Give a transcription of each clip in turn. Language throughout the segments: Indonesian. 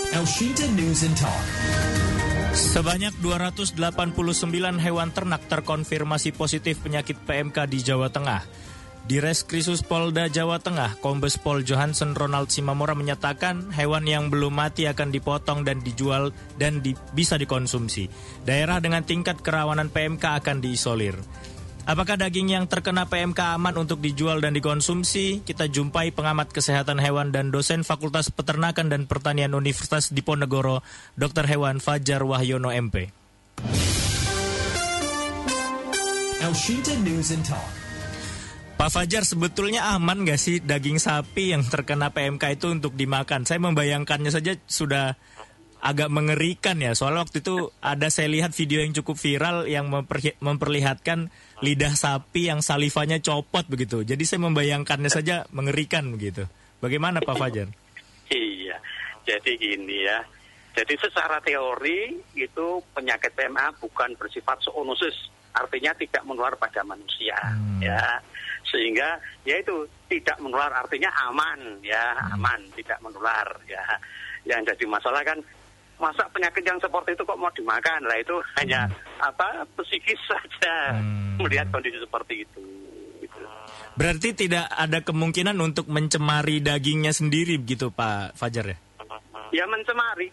Elshinta News and Talk. Sebanyak 289 hewan ternak terkonfirmasi positif penyakit PMK di Jawa Tengah. Di Reskrisus Polda Jawa Tengah, Kombes Pol Johansen Ronald Simamora menyatakan hewan yang belum mati akan dipotong dan dijual dan bisa dikonsumsi. Daerah dengan tingkat kerawanan PMK akan diisolir. Apakah daging yang terkena PMK aman untuk dijual dan dikonsumsi? Kita jumpai pengamat kesehatan hewan dan dosen Fakultas Peternakan dan Pertanian Universitas Diponegoro, Dr. Hewan Fajar Wahyono MP. Elshinta News and Talk. Pak Fajar, sebetulnya aman nggak sih daging sapi yang terkena PMK itu untuk dimakan? Saya membayangkannya saja sudah agak mengerikan ya. Soalnya waktu itu saya lihat video yang cukup viral yang memperlihatkan lidah sapi yang salivanya copot begitu. Jadi saya membayangkannya saja mengerikan begitu. Bagaimana Pak Fajar? Iya, jadi gini ya. Jadi secara teori itu penyakit PMA bukan bersifat zoonosis, artinya tidak menular pada manusia, ya. Sehingga ya itu tidak menular artinya aman, ya, aman, tidak menular, ya. Yang jadi masalah kan masa penyakit yang seperti itu kok mau dimakan? Lah itu hanya psikis saja melihat kondisi seperti itu. Gitu. Berarti tidak ada kemungkinan untuk mencemari dagingnya sendiri begitu Pak Fajar ya? Ya mencemari.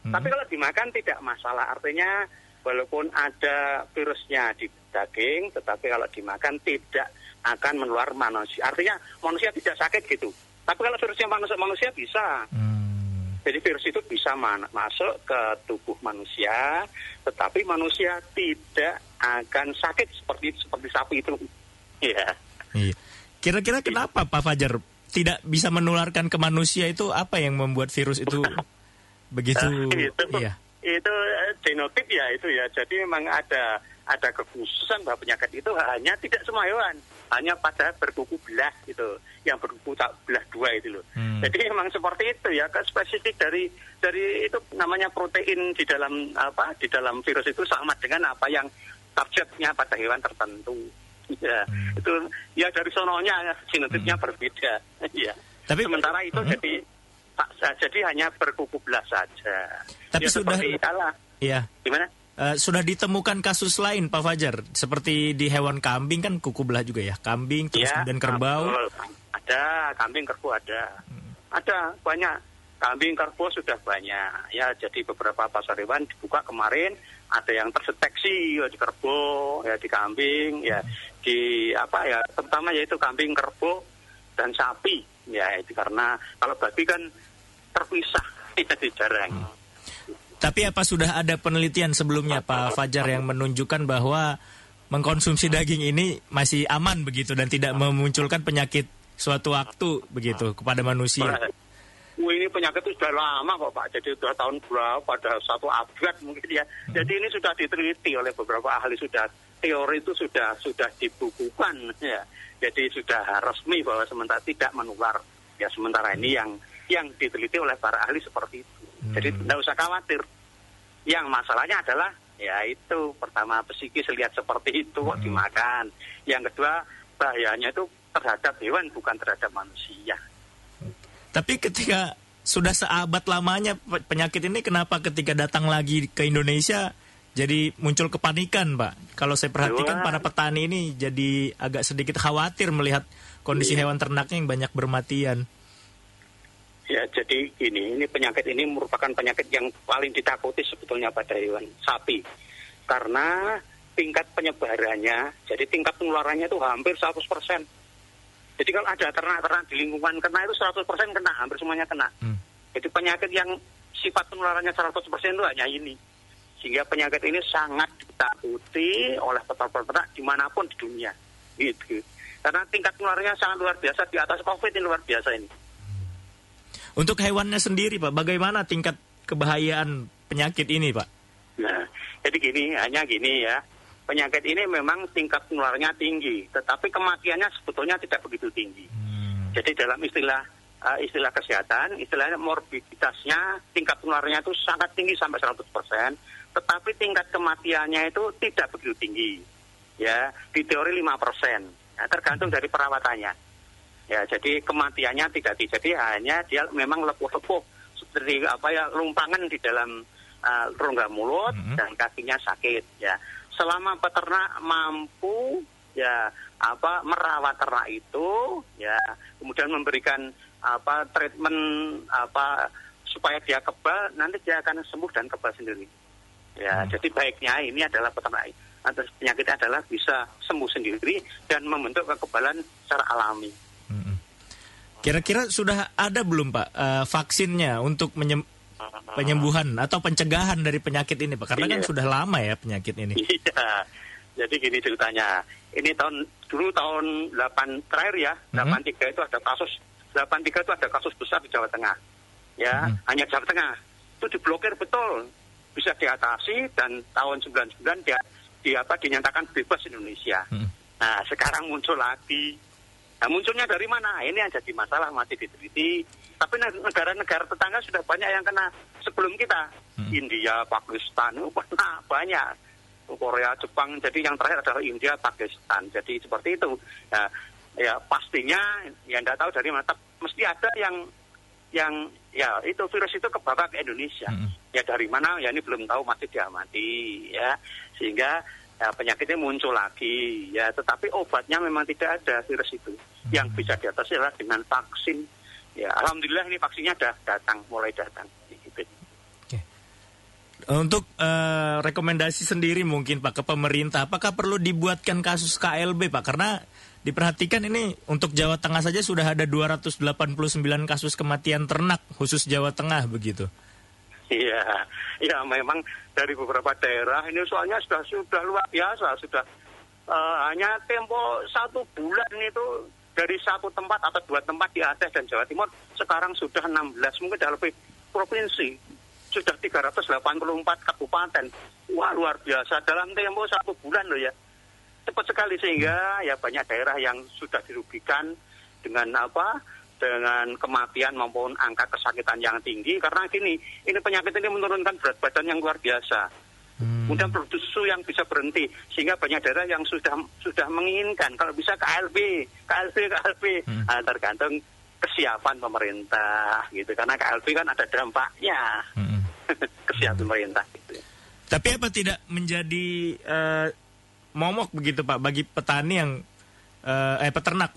Tapi kalau dimakan tidak masalah. Artinya walaupun ada virusnya di daging, tetapi kalau dimakan tidak akan menular manusia. Artinya manusia tidak sakit gitu. Tapi kalau virusnya manusia bisa. Jadi virus itu bisa masuk ke tubuh manusia, tetapi manusia tidak akan sakit seperti sapi itu. Iya. Kira-kira kenapa Pak Fajar tidak bisa menularkan ke manusia itu apa yang membuat virus itu begitu? Itu genotip ya itu ya. Jadi memang ada kekhususan bahwa penyakit itu hanya tidak semua hewan, hanya pada berkuku belah gitu, yang berkuku belah dua itu loh. Jadi memang seperti itu ya, spesifik dari itu namanya protein di dalam virus itu sama dengan apa yang targetnya pada hewan tertentu. Ya, itu ya dari sononya genotipnya berbeda. Ya. Tapi sementara itu jadi hanya berkuku belah saja. Tapi ya, sudah iya. Gimana? Sudah ditemukan kasus lain Pak Fajar, seperti di hewan kambing kan kuku belah juga ya, kambing terus kemudian kerbau. Ada kambing, kerbau ada banyak. Kambing, kerbau sudah banyak ya. Jadi beberapa pasar hewan dibuka kemarin, ada yang terdeteksi ya, di kerbau ya, di kambing ya, di terutama yaitu kambing, kerbau dan sapi ya. Itu karena kalau babi kan terpisah, jadi jarang. Tapi apa sudah ada penelitian sebelumnya Pak Fajar yang menunjukkan bahwa mengkonsumsi daging ini masih aman begitu dan tidak memunculkan penyakit suatu waktu begitu kepada manusia? Ini penyakit itu sudah lama kok Pak, jadi sudah tahun berapa, pada 1 abad mungkin ya. Jadi ini sudah diteliti oleh beberapa ahli, teori itu sudah dibukukan ya. Jadi sudah resmi bahwa sementara tidak menular. Ya sementara ini yang diteliti oleh para ahli seperti itu. Jadi tidak usah khawatir. Yang masalahnya adalah ya itu, pertama psikis lihat seperti itu kok dimakan. Yang kedua bahayanya itu terhadap hewan bukan terhadap manusia. Tapi ketika sudah seabad lamanya penyakit ini, kenapa ketika datang lagi ke Indonesia jadi muncul kepanikan Pak? Kalau saya perhatikan para petani ini jadi agak sedikit khawatir melihat kondisi hewan ternaknya yang banyak bermatian. Ya, jadi ini penyakit ini merupakan penyakit yang paling ditakuti sebetulnya pada hewan sapi. Karena tingkat penyebarannya, jadi tingkat penularannya itu hampir 100%. Jadi kalau ada ternak-ternak di lingkungan kena itu 100% kena, hampir semuanya kena. Jadi penyakit yang sifat penularannya 100% itu hanya ini. Sehingga penyakit ini sangat ditakuti oleh peternak dimanapun di dunia. Gitu. Karena tingkat penularannya sangat luar biasa, di atas COVID ini luar biasa ini. Untuk hewannya sendiri Pak, bagaimana tingkat kebahayaan penyakit ini Pak? Nah, jadi hanya gini ya. Penyakit ini memang tingkat penularannya tinggi, tetapi kematiannya sebetulnya tidak begitu tinggi. Jadi dalam istilah kesehatan, istilahnya morbiditasnya, tingkat penularannya itu sangat tinggi sampai 100%, tetapi tingkat kematiannya itu tidak begitu tinggi. Ya, di teori 5%. Ya, tergantung dari perawatannya. Ya, jadi kematiannya tidak tinggi, jadi hanya dia memang lepuh-lepuh lumpangan di dalam rongga mulut dan kakinya sakit ya. Selama peternak mampu ya merawat ternak itu ya, kemudian memberikan treatment supaya dia kebal, nanti dia akan sembuh dan kebal sendiri. Ya, jadi baiknya ini adalah peternak atau penyakitnya adalah bisa sembuh sendiri dan membentuk kekebalan secara alami. Kira-kira sudah ada belum Pak vaksinnya untuk penyembuhan atau pencegahan dari penyakit ini Pak? Karena kan sudah lama ya penyakit ini. Iya. Jadi gini ceritanya. Ini tahun 8 terakhir ya, 83 itu ada kasus 83 itu ada kasus besar di Jawa Tengah. Ya, hanya Jawa Tengah. Itu diblokir betul. Bisa diatasi dan tahun 99 dinyatakan bebas Indonesia. Nah, sekarang muncul lagi. Nah, munculnya dari mana? Ini yang jadi masalah, masih diteliti. Tapi negara-negara tetangga sudah banyak yang kena sebelum kita. India, Pakistan, banyak. Korea, Jepang. Jadi yang terakhir adalah India, Pakistan. Jadi seperti itu. Nah, ya pastinya, ya tidak tahu dari mana. Mesti ada yang ya itu virus itu kebawa ke Indonesia. Ya dari mana? Ya ini belum tahu, masih diamati. Ya sehingga ya, penyakitnya muncul lagi. Ya tetapi obatnya memang tidak ada virus itu. Yang bisa diatasi adalah dengan vaksin. Ya alhamdulillah ini vaksinnya mulai datang. Untuk rekomendasi sendiri mungkin Pak ke pemerintah, apakah perlu dibuatkan kasus KLB Pak? Karena diperhatikan ini untuk Jawa Tengah saja sudah ada 289 kasus kematian ternak khusus Jawa Tengah begitu. Iya, ya memang dari beberapa daerah ini soalnya sudah luar biasa, sudah hanya tempo 1 bulan itu dari 1 tempat atau 2 tempat di Aceh dan Jawa Timur sekarang sudah 16, mungkin sudah lebih provinsi. Sudah 384 kabupaten. Wah, luar biasa. Dalam tempo 1 bulan loh ya. Cepat sekali sehingga ya banyak daerah yang sudah dirugikan dengan dengan kematian maupun angka kesakitan yang tinggi. Karena gini, ini penyakit ini menurunkan berat badan yang luar biasa. Kemudian produksi susu yang bisa berhenti. Sehingga banyak daerah yang sudah menginginkan. Kalau bisa KLB. Nah, tergantung kesiapan pemerintah gitu. Karena KLB kan ada dampaknya. Kesiapan pemerintah gitu. Tapi apa tidak menjadi momok begitu Pak bagi petani yang peternak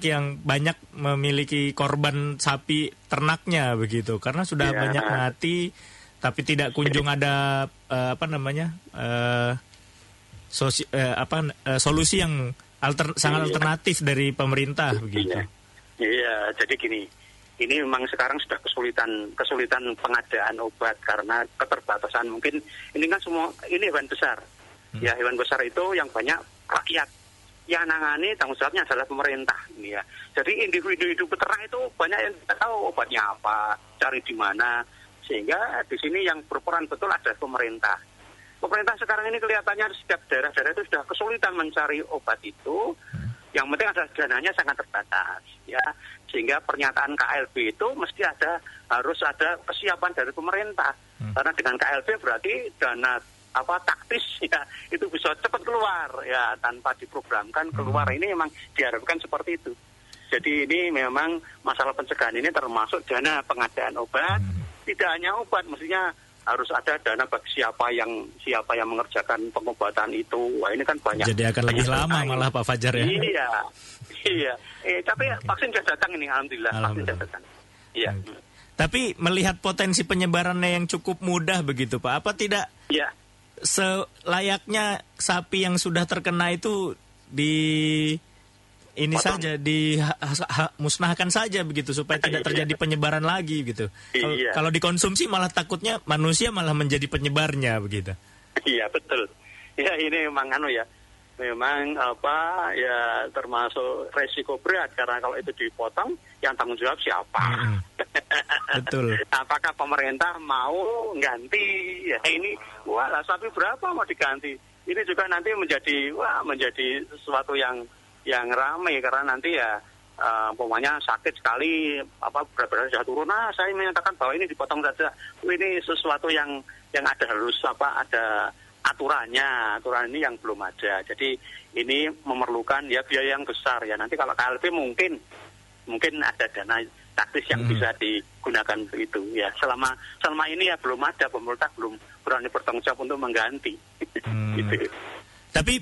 yang banyak memiliki korban sapi ternaknya begitu, karena sudah banyak mati tapi tidak kunjung ada solusi yang sangat alternatif dari pemerintah begitu. Iya, jadi gini. Ini memang sekarang sudah kesulitan pengadaan obat karena keterbatasan. Mungkin ini kan semua ini hewan besar. Ya, hewan besar itu yang banyak rakyat. Yang nangani tanggung jawabnya adalah pemerintah. Ya. Jadi individu peternak itu banyak yang tidak tahu obatnya apa, cari di mana. Sehingga di sini yang berperan betul adalah pemerintah. Pemerintah sekarang ini kelihatannya setiap daerah-daerah itu sudah kesulitan mencari obat itu. Yang penting adalah dananya sangat terbatas, ya. Sehingga pernyataan KLB itu mesti harus ada kesiapan dari pemerintah. Karena dengan KLB berarti dana taktis ya itu bisa cepat keluar ya tanpa diprogramkan keluar. Ini memang diharapkan seperti itu. Jadi ini memang masalah pencegahan ini termasuk dana pengadaan obat. Tidak hanya obat, mestinya harus ada dana bagi siapa yang mengerjakan pengobatan itu. Wah, ini kan banyak. Jadi akan lebih lama malah Pak Fajar ya. Iya. Tapi vaksin sudah datang ini, alhamdulillah. Vaksin sudah datang. Iya. Tapi melihat potensi penyebarannya yang cukup mudah begitu Pak, apa tidak? Iya. Selayaknya sapi yang sudah terkena itu musnahkan saja begitu supaya tidak terjadi penyebaran lagi gitu. Kalau dikonsumsi malah takutnya manusia malah menjadi penyebarnya begitu. Iya betul. Ya ini memang memang termasuk resiko berat karena kalau itu dipotong yang tanggung jawab siapa? Betul. Apakah pemerintah mau ganti? Ya ini sapi berapa mau diganti? Ini juga nanti menjadi sesuatu yang ramai karena nanti umpamanya sakit sekali berat badan sudah turun, saya menyatakan bahwa ini dipotong saja. Ini sesuatu yang harus ada aturan ini yang belum ada. Jadi ini memerlukan biaya yang besar ya. Nanti kalau KLB mungkin ada dana taktis yang bisa digunakan untuk itu. Ya, selama ini ya belum ada, pemerintah belum berani bertanggung jawab untuk mengganti. Gitu. Tapi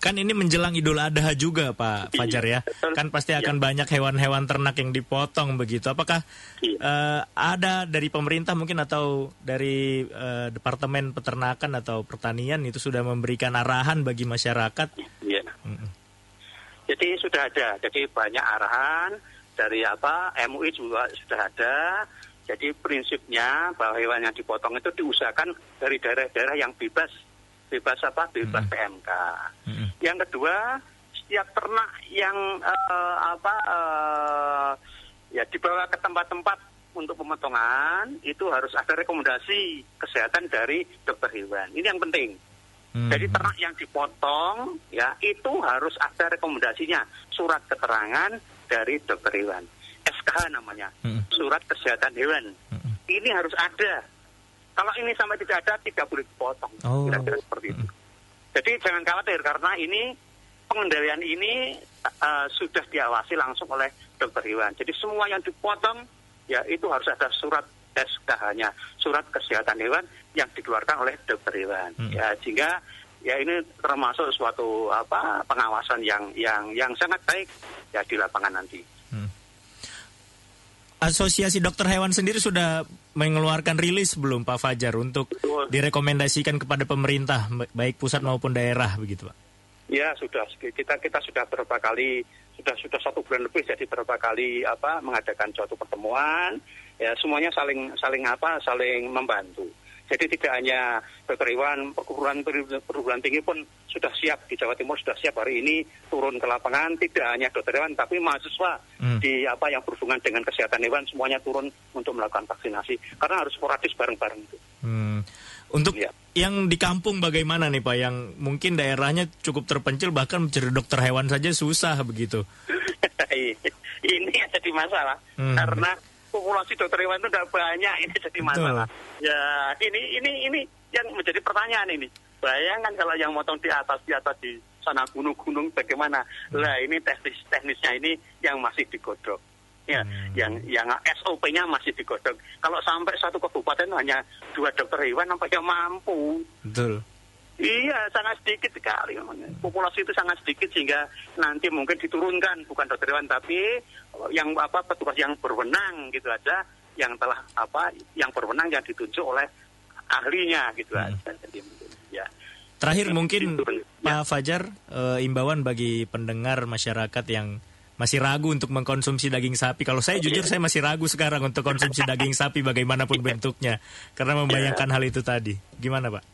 kan ini menjelang Idul Adha juga Pak Fajar ya. Kan pasti akan banyak hewan-hewan ternak yang dipotong begitu. Apakah ada dari pemerintah mungkin atau dari Departemen Peternakan atau Pertanian itu sudah memberikan arahan bagi masyarakat? Iya. Jadi sudah ada. Jadi banyak arahan dari MUI juga sudah ada. Jadi prinsipnya bahwa hewan yang dipotong itu diusahakan dari daerah-daerah yang bebas PMK. Yang kedua, setiap ternak yang dibawa ke tempat-tempat untuk pemotongan itu harus ada rekomendasi kesehatan dari dokter hewan. Ini yang penting. Jadi ternak yang dipotong ya itu harus ada rekomendasinya, surat keterangan dari dokter hewan. SKH namanya, surat kesehatan hewan. Ini harus ada. Kalau ini sampai tidak ada, tidak boleh dipotong. Kira-kira seperti itu. Jadi jangan khawatir, karena ini pengendalian ini sudah diawasi langsung oleh dokter hewan. Jadi semua yang dipotong, ya itu harus ada surat SKH-nya, surat kesehatan hewan yang dikeluarkan oleh dokter hewan. Ya, sehingga ya ini termasuk suatu pengawasan yang sangat baik ya di lapangan nanti. Asosiasi Dokter Hewan sendiri sudah mengeluarkan rilis belum Pak Fajar untuk direkomendasikan kepada pemerintah baik pusat maupun daerah begitu Pak? Ya sudah, kita sudah berapa kali, sudah 1 bulan lebih, jadi berapa kali mengadakan suatu pertemuan, ya semuanya saling membantu. Jadi tidak hanya dokter hewan, perguruan tinggi pun sudah siap di Jawa Timur, sudah siap hari ini turun ke lapangan. Tidak hanya dokter hewan, tapi mahasiswa di yang berhubungan dengan kesehatan hewan semuanya turun untuk melakukan vaksinasi. Karena harus sporadis bareng-bareng itu. Untuk yang di kampung bagaimana nih Pak? Yang mungkin daerahnya cukup terpencil, bahkan mencari dokter hewan saja susah begitu. Ini yang jadi masalah. Karena populasi dokter hewan itu tidak banyak, ini jadi masalah. Ya, ini yang menjadi pertanyaan ini. Bayangkan kalau yang motong di atas di sana gunung-gunung bagaimana? Lah ini teknisnya ini yang masih digodok. Ya, yang SOP-nya masih digodok. Kalau sampai satu kabupaten hanya 2 dokter hewan, nampaknya mampu. Betul. Iya, sangat sedikit sekali. Populasi itu sangat sedikit sehingga nanti mungkin diturunkan bukan dokter hewan tapi yang petugas yang berwenang gitu aja, yang telah yang berwenang yang ditunjuk oleh ahlinya gitu aja. Jadi ya. Terakhir mungkin Pak Fajar, imbauan bagi pendengar masyarakat yang masih ragu untuk mengkonsumsi daging sapi. Kalau saya jujur saya masih ragu sekarang untuk konsumsi daging sapi bagaimanapun bentuknya karena membayangkan hal itu tadi. Gimana Pak?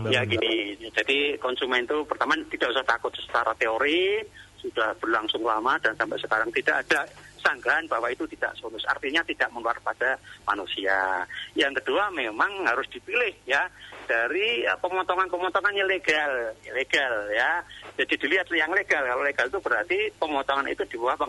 Ya gini, jadi konsumen itu pertama tidak usah takut secara teori, sudah berlangsung lama dan sampai sekarang tidak ada sanggahan bahwa itu tidak solus, artinya tidak menular pada manusia. Yang kedua memang harus dipilih ya dari pemotongan-pemotongan yang legal ya. Jadi dilihat yang legal. Kalau legal itu berarti pemotongan itu di bawah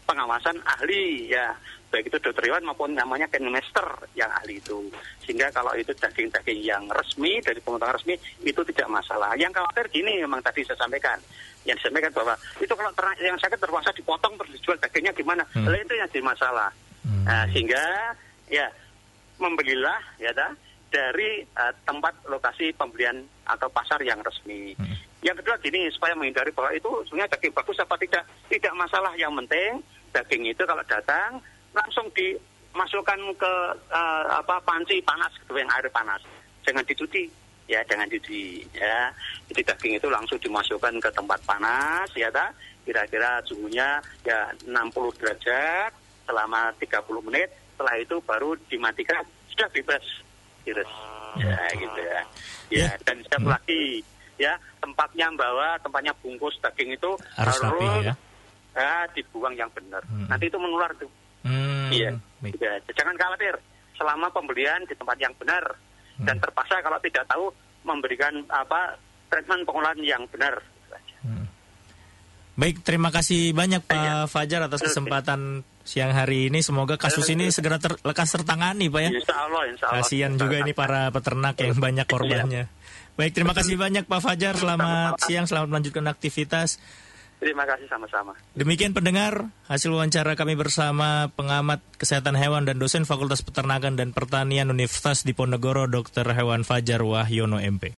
pengawasan ahli ya, baik itu dokter hewan maupun namanya kennelmaster yang ahli itu. Sehingga kalau itu daging-daging yang resmi dari pemotongan resmi itu tidak masalah. Yang khawatir gini memang tadi saya sampaikan. Yang disampaikan bahwa itu kalau ternak yang sakit terpaksa dipotong terus dijual dagingnya gimana? Itu yang jadi masalah. Nah, sehingga ya membelilah ya dari tempat lokasi pembelian atau pasar yang resmi. Yang kedua gini, supaya menghindari bahwa itu sebenarnya daging bagus apa tidak masalah. Yang penting daging itu kalau datang langsung dimasukkan ke panci panas gitu, yang air panas. Jangan dicuci. Ya, jangan dicuci ya. Jadi daging itu langsung dimasukkan ke tempat panas ya kira-kira suhunya ya 60 derajat selama 30 menit. Setelah itu baru dimatikan, sudah bebas virus. Ya gitu ya. Ya, dan satu lagi ya, tempatnya bungkus daging itu harus rapi, ya? Dibuang yang benar. Nanti itu menular tuh. Iya. Ya, jangan khawatir selama pembelian di tempat yang benar. Dan terpaksa kalau tidak tahu memberikan treatment pengolahan yang benar. Baik, terima kasih banyak Pak Fajar atas kesempatan siang hari ini. Semoga kasus ini segera lekas tertangani Pak ya. Insya Allah. Kasihan juga ini para peternak yang banyak korbannya. Baik, terima kasih banyak Pak Fajar. Selamat siang, selamat melanjutkan aktivitas. Terima kasih sama-sama. Demikian pendengar, hasil wawancara kami bersama pengamat kesehatan hewan dan dosen Fakultas Peternakan dan Pertanian Universitas Diponegoro Dr. Hewan Fajar Wahyono MP.